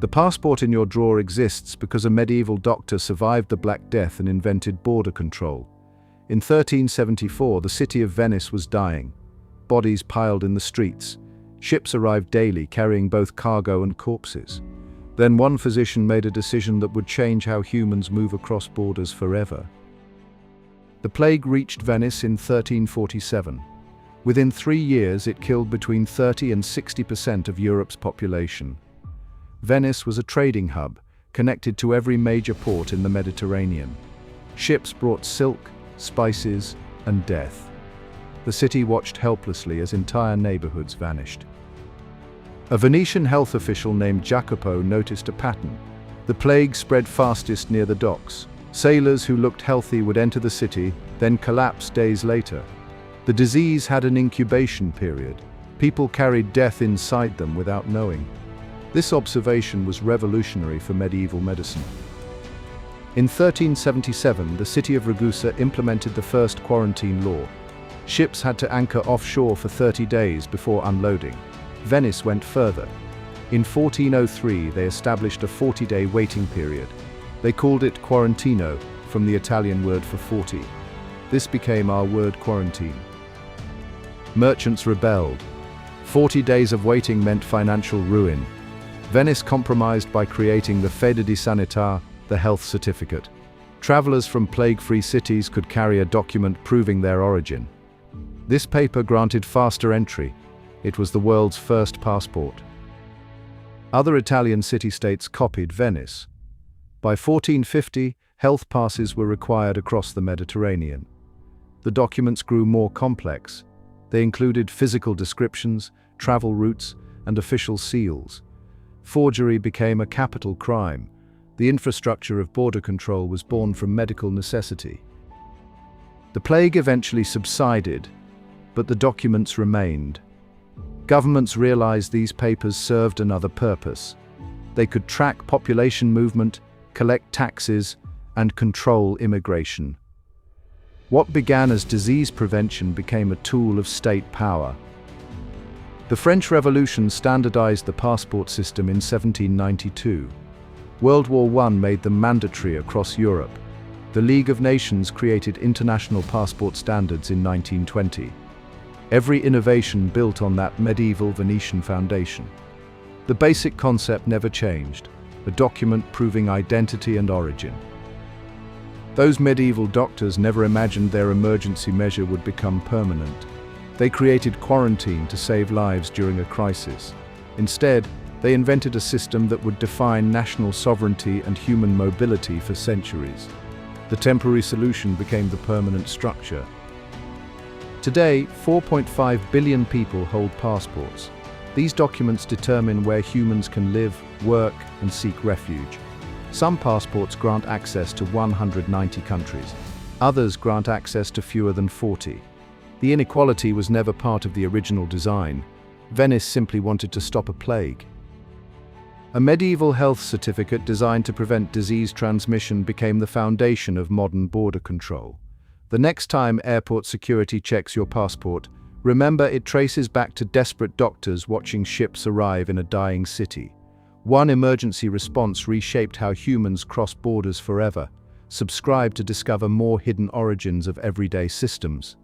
The passport in your drawer exists because a medieval doctor survived the Black Death and invented border control. In 1374, the city of Venice was dying. Bodies piled in the streets. Ships arrived daily carrying both cargo and corpses. Then one physician made a decision that would change how humans move across borders forever. The plague reached Venice in 1347. Within 3 years, it killed between 30 and 60% of Europe's population. Venice was a trading hub, connected to every major port in the Mediterranean. Ships brought silk, spices, and death. The city watched helplessly as entire neighborhoods vanished. A Venetian health official named Jacopo noticed a pattern. The plague spread fastest near the docks. Sailors who looked healthy would enter the city, then collapse days later. The disease had an incubation period. People carried death inside them without knowing. This observation was revolutionary for medieval medicine. In 1377, the city of Ragusa implemented the first quarantine law. Ships had to anchor offshore for 30 days before unloading. Venice went further. In 1403, they established a 40-day waiting period. They called it quarantino, from the Italian word for 40. This became our word quarantine. Merchants rebelled. 40 days of waiting meant financial ruin. Venice compromised by creating the Fede di Sanità, the health certificate. Travelers from plague-free cities could carry a document proving their origin. This paper granted faster entry. It was the world's first passport. Other Italian city-states copied Venice. By 1450, health passes were required across the Mediterranean. The documents grew more complex. They included physical descriptions, travel routes, and official seals. Forgery became a capital crime. The infrastructure of border control was born from medical necessity. The plague eventually subsided, but the documents remained. Governments realized these papers served another purpose. They could track population movement, collect taxes, and control immigration. What began as disease prevention became a tool of state power. The French Revolution standardized the passport system in 1792. World War I made them mandatory across Europe. The League of Nations created international passport standards in 1920. Every innovation built on that medieval Venetian foundation. The basic concept never changed, a document proving identity and origin. Those medieval doctors never imagined their emergency measure would become permanent. They created quarantine to save lives during a crisis. Instead, they invented a system that would define national sovereignty and human mobility for centuries. The temporary solution became the permanent structure. Today, 4.5 billion people hold passports. These documents determine where humans can live, work, and seek refuge. Some passports grant access to 190 countries. Others grant access to fewer than 40. The inequality was never part of the original design. Venice simply wanted to stop a plague. A medieval health certificate designed to prevent disease transmission became the foundation of modern border control. The next time airport security checks your passport, remember it traces back to desperate doctors watching ships arrive in a dying city. One emergency response reshaped how humans cross borders forever. Subscribe to discover more hidden origins of everyday systems.